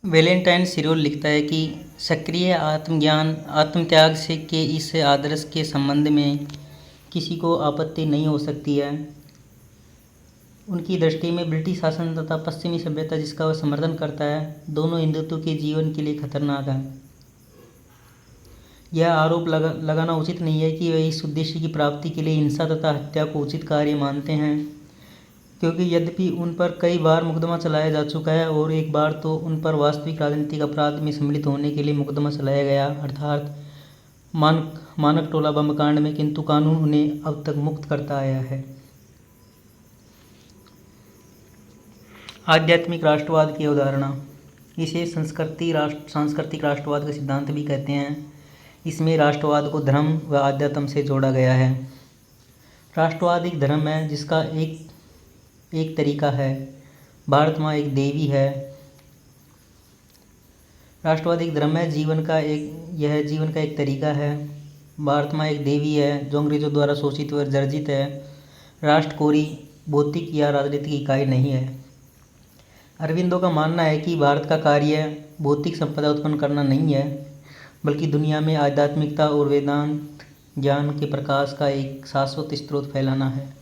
Valentine सिरोल लिखता है कि सक्रिय आत्मज्ञान आत्मत्याग से के इस आदर्श के संबंध में किसी को आपत्ति नहीं हो सकती है। उनकी दृष्टि में ब्रिटिश शासन तथा पश्चिमी सभ्यता जिसका वह समर्थन करता है, दोनों हिंदुत्व के जीवन के लिए खतरनाक है। यह आरोप लगाना उचित नहीं है कि वे इस उद्देश्य की प्राप्ति के लिए हिंसा तथा हत्या को उचित कार्य मानते हैं, क्योंकि यद्यपि उन पर कई बार मुकदमा चलाया जा चुका है और एक बार तो उन पर वास्तविक राजनीतिक अपराध में सम्मिलित होने के लिए मुकदमा चलाया गया, अर्थात मानक टोला बम कांड में, किंतु कानून उन्हें अब तक मुक्त करता आया है। आध्यात्मिक राष्ट्रवाद की अवधारणा। इसे सांस्कृतिक राष्ट्रवाद का सिद्धांत भी कहते हैं। इसमें राष्ट्रवाद को धर्म व आध्यात्म से जोड़ा गया है। राष्ट्रवाद एक धर्म है जिसका एक तरीका है। भारत माँ एक देवी है। राष्ट्रवाद एक धर्म है, जीवन का एक तरीका है। भारत माँ एक देवी है जो अंग्रेजों द्वारा शोषित व जर्जित है। राष्ट्र कोई भौतिक या राजनीतिक इकाई नहीं है। अरविंदो का मानना है कि भारत का कार्य भौतिक संपदा उत्पन्न करना नहीं है, बल्कि दुनिया में आध्यात्मिकता और वेदांत ज्ञान के प्रकाश का एक शाश्वत स्रोत फैलाना है।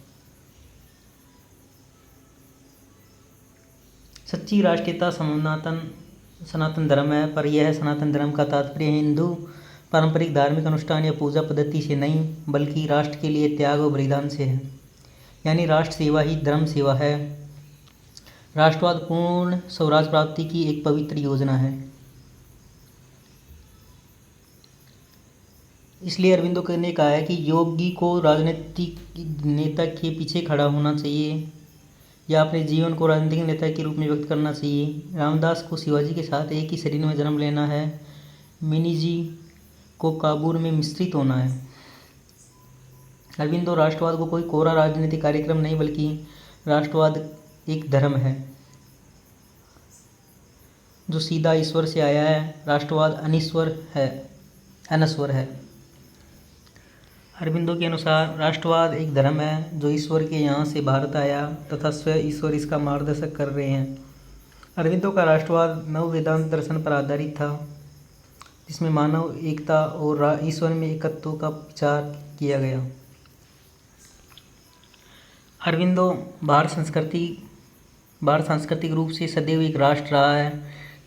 सच्ची राष्ट्रीयता सनातन धर्म है, पर यह सनातन धर्म का तात्पर्य हिंदू पारंपरिक धार्मिक अनुष्ठान या पूजा पद्धति से नहीं, बल्कि राष्ट्र के लिए त्याग और बलिदान से है। यानी राष्ट्र सेवा ही धर्म सेवा है। राष्ट्रवाद पूर्ण स्वराज प्राप्ति की एक पवित्र योजना है। इसलिए अरविंदो ने कहा है कि योगी को राजनीतिक नेता के पीछे खड़ा होना चाहिए या अपने जीवन को राजनीतिक नेता के रूप में व्यक्त करना चाहिए। रामदास को शिवाजी के साथ एक ही शरीर में जन्म लेना है। मिनी जी को काबुल में मिश्रित होना है। अरविंदो राष्ट्रवाद को कोई कोरा राजनीतिक कार्यक्रम नहीं, बल्कि राष्ट्रवाद एक धर्म है जो सीधा ईश्वर से आया है। राष्ट्रवाद अनश्वर है। अरविंदो के अनुसार राष्ट्रवाद एक धर्म है जो ईश्वर के यहाँ से भारत आया तथा स्वयं ईश्वर इसका मार्गदर्शक कर रहे हैं। अरविंदो का राष्ट्रवाद नव वेदांत दर्शन पर आधारित था, जिसमें मानव एकता और ईश्वर में एकत्व का विचार किया गया। अरविंदो भारत सांस्कृतिक रूप से सदैव एक राष्ट्र रहा है,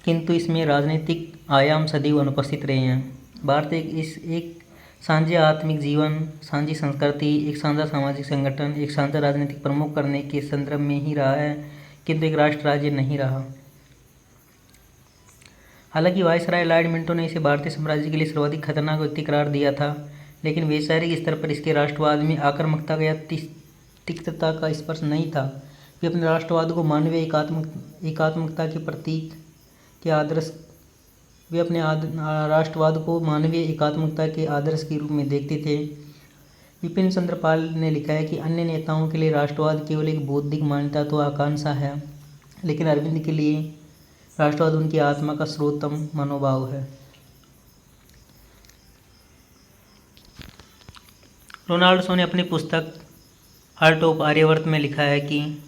किंतु इसमें राजनीतिक आयाम सदैव अनुपस्थित रहे हैं। भारत एक साझा आत्मिक जीवन, साझी संस्कृति, एक साझा सामाजिक संगठन, एक साझा राजनीतिक प्रमुख करने के संदर्भ में ही रहा है, किंतु एक राष्ट्र राज्य नहीं रहा। हालांकि वायसराय लॉर्ड मिंटो ने इसे भारतीय साम्राज्य के लिए सर्वाधिक खतरनाक व्यक्ति करार दिया था, लेकिन वैचारिक स्तर पर इसके राष्ट्रवाद में आक्रामकता या तिक्तता का स्पर्श नहीं था। वे अपने राष्ट्रवाद को मानवीय एकात्मकता के प्रतीक के आदर्श वे अपने राष्ट्रवाद को मानवीय एकात्मकता के आदर्श के रूप में देखते थे। विपिन चंद्र पाल ने लिखा है कि अन्य नेताओं के लिए राष्ट्रवाद केवल एक बौद्धिक मान्यता तो आकांक्षा है, लेकिन अरविंद के लिए राष्ट्रवाद उनकी आत्मा का सर्वोत्तम मनोभाव है। रोनाल्डो ने अपनी पुस्तक आर्ट ऑफ आर्यवर्त में लिखा है कि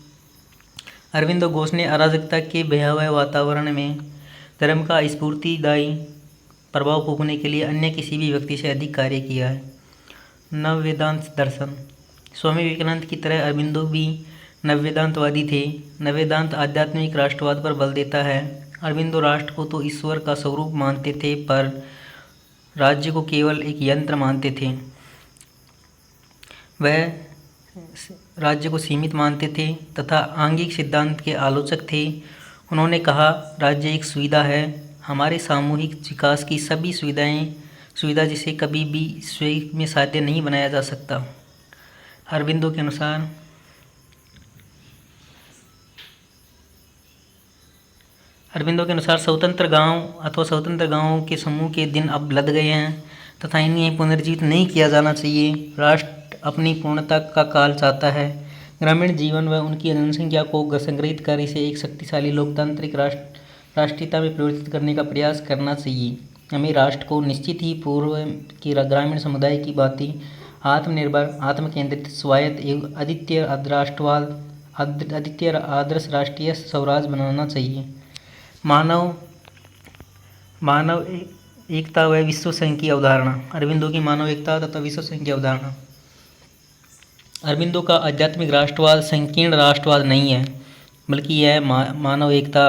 अरविंदो घोष ने अराजकता के भयावह वातावरण में धर्म का स्फूर्तिदायी प्रभाव फूंकने के लिए अन्य किसी भी व्यक्ति से अधिक कार्य किया है। नववेदांत दर्शन। स्वामी विवेकानंद की तरह अरविंदो भी नववेदांतवादी थे। नववेदांत आध्यात्मिक राष्ट्रवाद पर बल देता है। अरविंदो राष्ट्र को तो ईश्वर का स्वरूप मानते थे, पर राज्य को केवल एक यंत्र मानते थे। वह राज्य को सीमित मानते थे तथा आंगिक सिद्धांत के आलोचक थे। उन्होंने कहा, राज्य एक सुविधा है, हमारे सामूहिक विकास की सभी सुविधा जिसे कभी भी स्वयं में साध्य नहीं बनाया जा सकता। अरविंदो के अनुसार स्वतंत्र गांव अथवा स्वतंत्र गांवों के समूह के दिन अब लद गए हैं तथा इन्हें पुनर्जीवित नहीं किया जाना चाहिए। राष्ट्र अपनी पूर्णता का काल चाहता है। ग्रामीण जीवन व उनकी जनसंख्या को संग्रहित कर इसे एक शक्तिशाली लोकतांत्रिक राष्ट्रीयता में परिवर्तित करने का प्रयास करना चाहिए। हमें राष्ट्र को निश्चित ही पूर्व की ग्रामीण समुदाय की भांति आत्मनिर्भर, आत्मकेंद्रित, स्वायत्त एवं अद्वितीय आदर्श राष्ट्रीय स्वराज बनाना चाहिए। मानव मानव एकता व विश्व संघ की अवधारणा। अरविंदो की मानव एकता तथा विश्व संघ की अवधारणा। अरविंदो का आध्यात्मिक राष्ट्रवाद संकीर्ण राष्ट्रवाद नहीं है, बल्कि यह मानव एकता,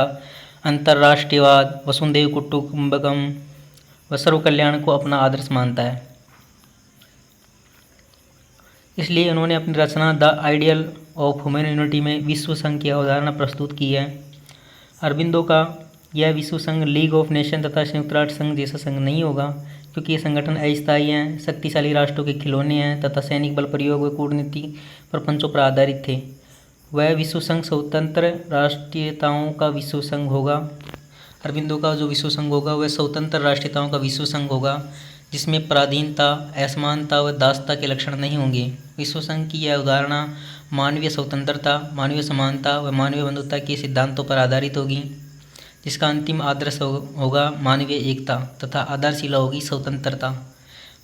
अंतर्राष्ट्रीयवाद, वसुंधैव कुटुंबकम व सर्व कल्याण को अपना आदर्श मानता है। इसलिए उन्होंने अपनी रचना the ideal of human unity में विश्व संघ की अवधारणा प्रस्तुत की है। अरविंदो का यह विश्व संघ लीग ऑफ नेशन तथा संयुक्त राष्ट्र संघ जैसा संघ नहीं होगा, क्योंकि ये संगठन अस्थायी हैं, शक्तिशाली राष्ट्रों के खिलौने हैं तथा सैनिक बल प्रयोग व कूटनीति प्रपंचों पर आधारित थे। वह विश्व संघ स्वतंत्र राष्ट्रीयताओं का विश्व संघ होगा। अरविंदो का जो विश्व संघ होगा वह स्वतंत्र राष्ट्रीयताओं का विश्व संघ होगा, जिसमें पराधीनता, असमानता व दासता के लक्षण नहीं होंगे। विश्व संघ की यह अवधारणा मानवीय स्वतंत्रता, मानवीय समानता व मानवीय बंधुता के सिद्धांतों पर आधारित होगी, जिसका अंतिम आदर्श होगा मानवीय एकता तथा आधारशिला होगी स्वतंत्रता।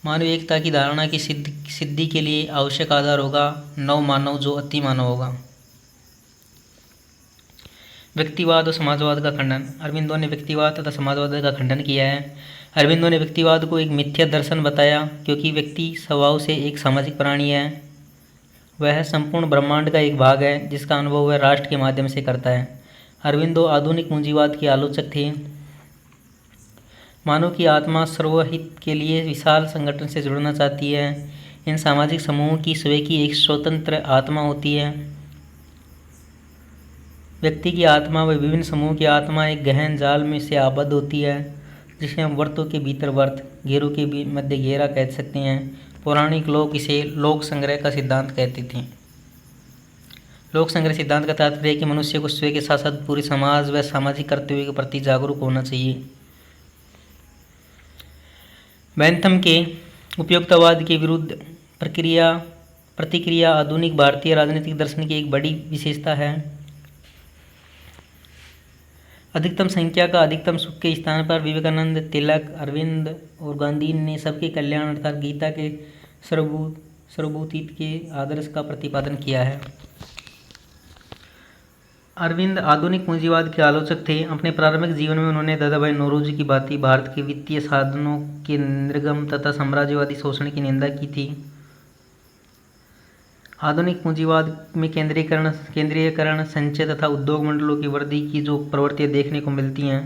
मानवीय एकता की धारणा की सिद्धि के लिए आवश्यक आधार होगा नव मानव, जो अति मानव होगा। व्यक्तिवाद और समाजवाद का खंडन। अरविंदो ने व्यक्तिवाद तथा समाजवाद का खंडन किया है। अरविंदो ने व्यक्तिवाद को एक मिथ्या दर्शन बताया, क्योंकि व्यक्ति स्वभाव से एक सामाजिक प्राणी है। वह संपूर्ण ब्रह्मांड का एक भाग है, जिसका अनुभव वह राष्ट्र के माध्यम से करता है। अरविंदो आधुनिक पूंजीवाद के आलोचक थे। मानव की आत्मा सर्वहित के लिए विशाल संगठन से जुड़ना चाहती है। इन सामाजिक समूहों की स्वयं की एक स्वतंत्र आत्मा होती है। व्यक्ति की आत्मा व विभिन्न समूहों की आत्मा एक गहन जाल में से आबद्ध होती है, जिसे हम वर्तों के भीतर वर्त, घेरों के मध्य घेरा कह सकते हैं। पौराणिक लोग इसे लोक संग्रह का सिद्धांत कहते थे। लोक संग्रह सिद्धांत का तात्पर्य है कि मनुष्य को स्वयं के साथ साथ पूरे समाज व सामाजिक कर्तव्य के प्रति जागरूक होना चाहिए। बैंथम के उपयोगितावाद के विरुद्ध प्रतिक्रिया आधुनिक भारतीय राजनीतिक दर्शन की एक बड़ी विशेषता है। अधिकतम संख्या का अधिकतम सुख के स्थान पर विवेकानंद, तिलक, अरविंद और गांधी ने सबके कल्याण अर्थात गीता के सर्वभूतित्व के आदर्श का प्रतिपादन किया है। अरविंद आधुनिक पूंजीवाद के आलोचक थे। अपने प्रारंभिक जीवन में उन्होंने दादाभाई नौरोजी की भांति भारत के वित्तीय साधनों के निर्गम तथा साम्राज्यवादी शोषण की निंदा की थी। आधुनिक पूंजीवाद में केंद्रीयकरण, संचय तथा उद्योग मंडलों की वृद्धि की जो प्रवृत्तियां देखने को मिलती हैं,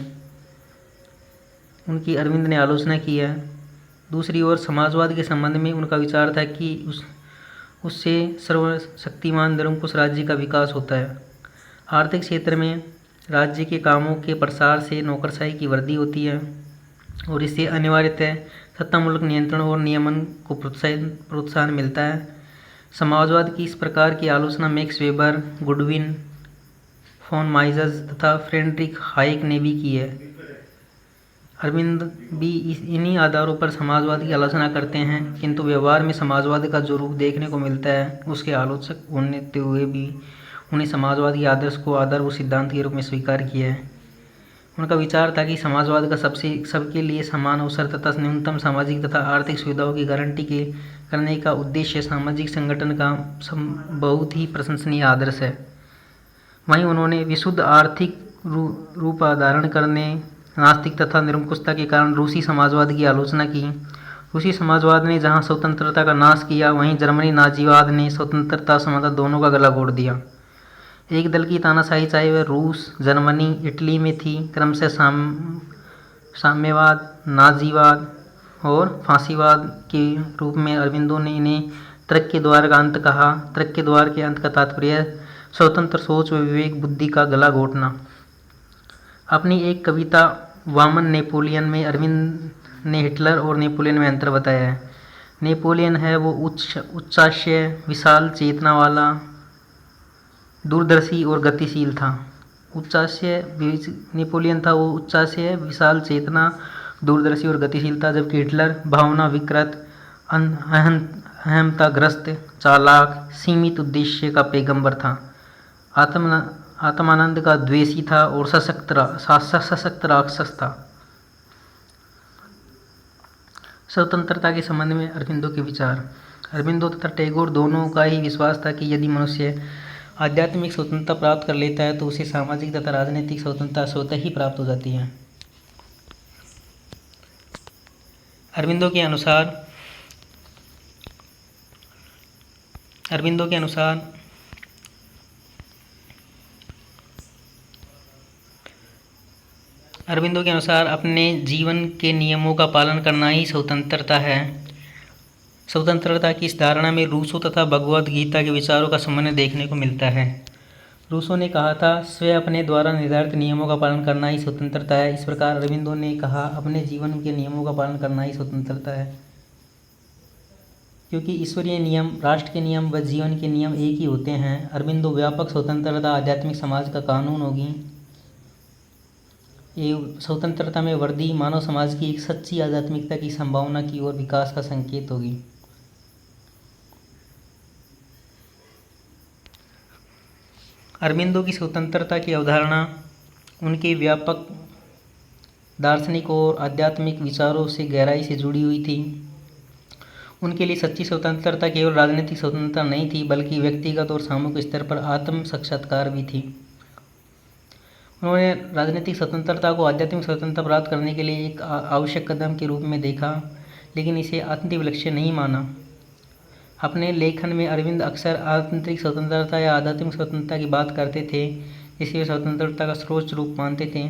उनकी अरविंद ने आलोचना की है। दूसरी ओर समाजवाद के संबंध में उनका विचार था कि उससे सर्वशक्तिमान निरंकुश राज्य का विकास होता है। आर्थिक क्षेत्र में राज्य के कामों के प्रसार से नौकरशाही की वृद्धि होती है और इससे अनिवार्यतः सत्तामूलक नियंत्रण और नियमन को प्रोत्साहन मिलता है। समाजवाद की इस प्रकार की आलोचना मैक्स वेबर, गुडविन, फोन माइजर्स तथा फ्रेडरिक हाइक ने भी की है। अरविंद भी इन्हीं आधारों पर समाजवाद की आलोचना करते हैं, किंतु व्यवहार में समाजवाद का जो रूप देखने को मिलता है, उसके आलोचक होते हुए भी उन्हें समाजवाद के आदर्श को आधारभूत सिद्धांत के रूप में स्वीकार किया है। उनका विचार था कि समाजवाद का सबके लिए समान अवसर तथा न्यूनतम सामाजिक तथा आर्थिक सुविधाओं की गारंटी करने का उद्देश्य सामाजिक संगठन का बहुत ही प्रशंसनीय आदर्श है। वहीं उन्होंने विशुद्ध आर्थिक रूप धारण करने, नास्तिक तथा निरंकुशता के कारण रूसी समाजवाद की आलोचना की। रूसी समाजवाद ने जहां स्वतंत्रता का नाश किया, वहीं जर्मनी नाजीवाद ने स्वतंत्रता समानता दोनों का गला घोट दिया। एक दल की तानाशाही चाहे वह रूस, जर्मनी, इटली में थी, क्रमशः साम्यवाद, नाजीवाद और फांसीवाद के रूप में अरविंदो ने इन्हें तर्क के द्वार का अंत कहा। तर्क के द्वार के अंत का तात्पर्य स्वतंत्र सोच व विवेक बुद्धि का गला घोटना। अपनी एक कविता वामन नेपोलियन में अरविंद ने हिटलर और नेपोलियन में अंतर बताया है। नेपोलियन है वो उच्चाशय, विशाल चेतना वाला, दूरदर्शी और गतिशील था। नेपोलियन था वो उच्चाशय, विशाल चेतना, दूरदर्शी और गतिशील था, जबकि हिटलर भावना विकृत, अहमताग्रस्त, चालाक, सीमित उद्देश्य का पैगंबर था, आत्मानंद का द्वेषी था और सशक्त राक्षस था। स्वतंत्रता के संबंध में अरविंदो के विचार। अरविंदो तथा टैगोर दोनों का ही विश्वास था कि यदि मनुष्य आध्यात्मिक स्वतंत्रता प्राप्त कर लेता है तो उसे सामाजिक तथा राजनीतिक स्वतंत्रता स्वतः ही प्राप्त हो जाती है। अरविंदो के अनुसार अरविंदो के अनुसार अरविंदो के अनुसार अपने जीवन के नियमों का पालन करना ही स्वतंत्रता है। स्वतंत्रता की इस धारणा में रूसो तथा भगवद गीता के विचारों का समन्वय देखने को मिलता है। रूसो ने कहा था, स्वयं अपने द्वारा निर्धारित नियमों का पालन करना ही स्वतंत्रता है। इस प्रकार अरविंदो ने कहा, अपने जीवन के नियमों का पालन करना ही स्वतंत्रता है, क्योंकि ईश्वरीय नियम, राष्ट्र के नियम व जीवन के नियम एक ही होते हैं। अरविंदो व्यापक स्वतंत्रता आध्यात्मिक समाज का कानून होगी। ये स्वतंत्रता में वृद्धि मानव समाज की एक सच्ची आध्यात्मिकता की संभावना की ओर विकास का संकेत होगी। अरविंदो की स्वतंत्रता की अवधारणा उनके व्यापक दार्शनिक और आध्यात्मिक विचारों से गहराई से जुड़ी हुई थी। उनके लिए सच्ची स्वतंत्रता केवल राजनीतिक स्वतंत्रता नहीं थी, बल्कि व्यक्तिगत और सामूहिक स्तर पर आत्म साक्षात्कार भी थी। उन्होंने राजनीतिक स्वतंत्रता को आध्यात्मिक स्वतंत्रता प्राप्त करने के लिए एक आवश्यक कदम के रूप में देखा, लेकिन इसे अंतिम लक्ष्य नहीं माना। अपने लेखन में अरविंद अक्सर आंतरिक स्वतंत्रता या आध्यात्मिक स्वतंत्रता की बात करते थे, जिसे वे स्वतंत्रता का सर्वोच्च रूप मानते थे।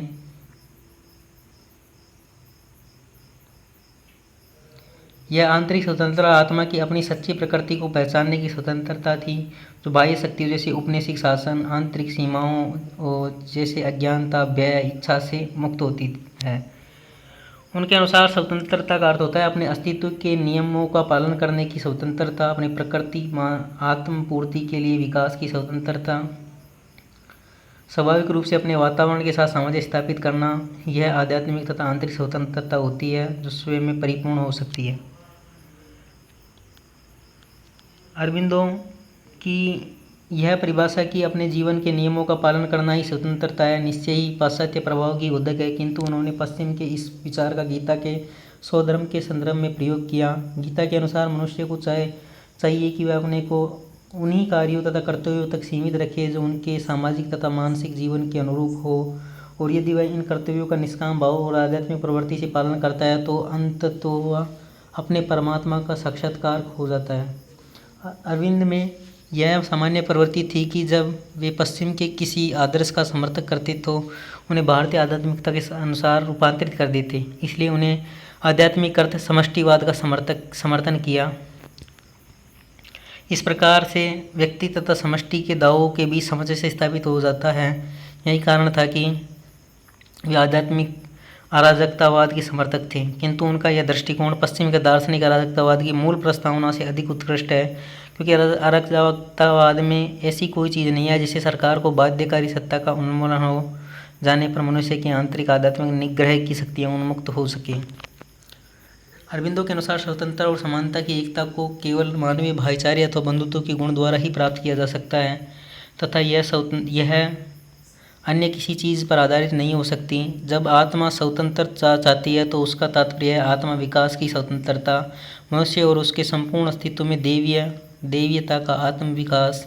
यह आंतरिक स्वतंत्रता आत्मा की अपनी सच्ची प्रकृति को पहचानने की स्वतंत्रता थी, जो बाह्य शक्तियों जैसे उपनिषद शासन, आंतरिक सीमाओं और जैसे अज्ञानता, भय, इच्छा से मुक्त होती है। उनके अनुसार स्वतंत्रता का अर्थ होता है अपने अस्तित्व के नियमों का पालन करने की स्वतंत्रता, अपनी प्रकृति आत्म पूर्ति के लिए विकास की स्वतंत्रता, स्वाभाविक रूप से अपने वातावरण के साथ सामंजस्य स्थापित करना। यह आध्यात्मिक तथा आंतरिक स्वतंत्रता होती है, जो स्वयं में परिपूर्ण हो सकती है। अरविंदो की यह परिभाषा कि अपने जीवन के नियमों का पालन करना ही स्वतंत्रता है, निश्चय ही पाश्चात्य प्रभाव की उद्दक है, किंतु उन्होंने पश्चिम के इस विचार का गीता के स्वधर्म के संदर्भ में प्रयोग किया। गीता के अनुसार मनुष्य को चाहिए कि वह अपने को उन्हीं कार्यों तथा कर्तव्यों तक सीमित रखे जो उनके सामाजिक तथा मानसिक जीवन के अनुरूप हो, और यदि वह इन कर्तव्यों का निष्काम भाव और आध्यात्मिक प्रवृत्ति से पालन करता है तो अंततः वह अपने परमात्मा का साक्षात्कार हो जाता है। अरविंद में यह सामान्य प्रवृत्ति थी कि जब वे पश्चिम के किसी आदर्श का समर्थन करते तो उन्हें भारतीय आध्यात्मिकता के अनुसार रूपांतरित कर देते। इसलिए उन्हें आध्यात्मिक अर्थ समष्टिवाद का समर्थन किया। इस प्रकार से व्यक्ति तथा समष्टि के दावों के बीच सामंजस्य स्थापित हो जाता है। यही कारण था कि वे आध्यात्मिक अराजकतावाद के समर्थक थे, किंतु उनका यह दृष्टिकोण पश्चिम के दार्शनिक अराजकतावाद की मूल प्रस्तावना से अधिक उत्कृष्ट है, क्योंकि अराजकतावाद में ऐसी कोई चीज़ नहीं है जिससे सरकार को बाध्यकारी सत्ता का उन्मूलन हो जाने पर मनुष्य की आंतरिक आध्यात्मिक निग्रह की शक्तियाँ उन्मुक्त हो सके। अरविंदो के अनुसार स्वतंत्रता और समानता की एकता को केवल मानवीय भाईचारे अथवा बंधुत्व के गुण द्वारा ही प्राप्त किया जा सकता है, तथा यह अन्य किसी चीज़ पर आधारित नहीं हो सकती। जब आत्मा स्वतंत्रता चाहती है तो उसका तात्पर्य है आत्मा विकास की स्वतंत्रता, मनुष्य और उसके संपूर्ण अस्तित्व में देवीयता का आत्म विकास।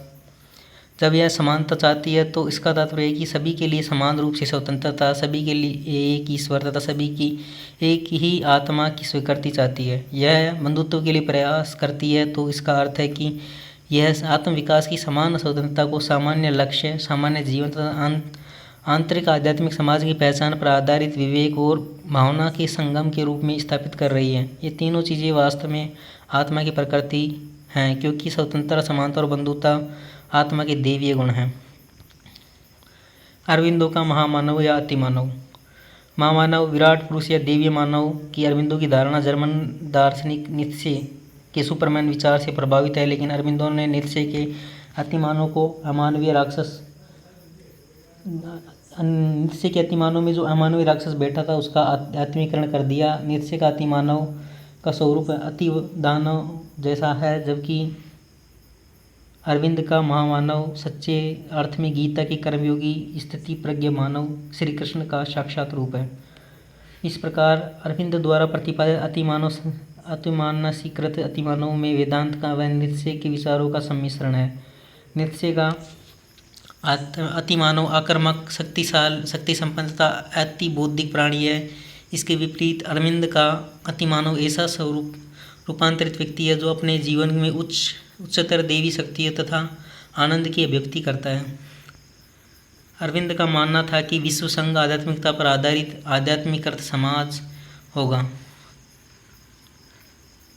जब यह समानता चाहती है तो इसका तात्पर्य है कि सभी के लिए समान रूप से स्वतंत्रता, सभी के लिए एक ईश्वर तथा सभी की एक ही आत्मा की स्वीकृति चाहती है। यह बंधुत्व के लिए प्रयास करती है तो इसका अर्थ है कि यह आत्म विकास की समान स्वतंत्रता को सामान्य लक्ष्य, सामान्य जीवन तथा आंतरिक आध्यात्मिक समाज की पहचान पर आधारित विवेक और भावना के संगम के रूप में स्थापित कर रही है। ये तीनों चीज़ें वास्तव में आत्मा की प्रकृति हैं, क्योंकि स्वतंत्रता, समानता और बंधुता आत्मा के दैवीय गुण हैं। अरविंदो का महामानव या अतिमानव। महामानव, विराट पुरुष या दैवीय मानव की अरविंदो की धारणा जर्मन दार्शनिक नीत्शे के सुपरमैन विचार से प्रभावित है, लेकिन अरविंदो ने नीत्शे के अतिमानव को अमानवीय राक्षस नीत्शे के अतिमानव में जो अमानवीय राक्षस बैठा था उसका आत्मीकरण कर दिया। नीत्शे का अतिमानव का स्वरूप अति दानव जैसा है, जबकि अरविंद का महामानव सच्चे अर्थ में गीता के कर्मयोगी स्थिति प्रज्ञ मानव श्री कृष्ण का साक्षात रूप है। इस प्रकार अरविंद द्वारा प्रतिपादित अतिमानसीकृत अतिमानव में वेदांत का व नीत्शे के विचारों का सम्मिश्रण है। नीत्शे का अतिमानव आक्रामक, शक्ति संपन्न तथा अति बौद्धिक प्राणी है। इसके विपरीत अरविंद का अतिमानव ऐसा स्वरूप रूपांतरित व्यक्ति है जो अपने जीवन में उच्चतर दैवी शक्ति तथा आनंद की अभिव्यक्ति करता है। अरविंद का मानना था कि विश्व संघ आध्यात्मिकता पर आधारित आध्यात्मिक अर्थ समाज होगा।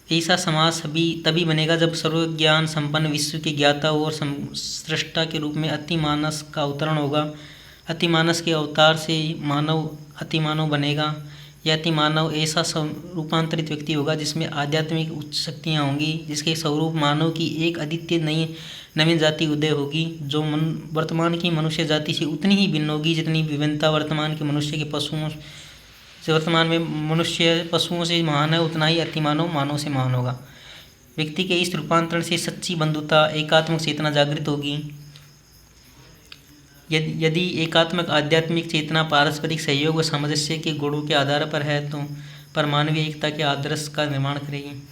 ऐसा समाज तभी बनेगा जब सर्वज्ञान संपन्न विश्व के ज्ञाता और सृष्टा के रूप में अतिमानस का अवतरण होगा। अतिमानस के अवतार से मानव अतिमानव बनेगा। यह अतिमानव ऐसा रूपांतरित व्यक्ति होगा जिसमें आध्यात्मिक उच्च शक्तियाँ होंगी, जिसके स्वरूप मानव की एक अद्वितीय नवीन जाति उदय होगी जो वर्तमान की मनुष्य जाति से उतनी ही भिन्न होगी जितनी विभिन्नता वर्तमान में मनुष्य पशुओं से महान है, उतना ही अतिमानव मानव से महान होगा। व्यक्ति के इस रूपांतरण से सच्ची बंधुता एकात्मक चेतना जागृत होगी। यदि एकात्मक आध्यात्मिक चेतना पारस्परिक सहयोग व सामंजस्य के गुणों के आधार पर है तो पर मानवीय एकता के आदर्श का निर्माण करेगी।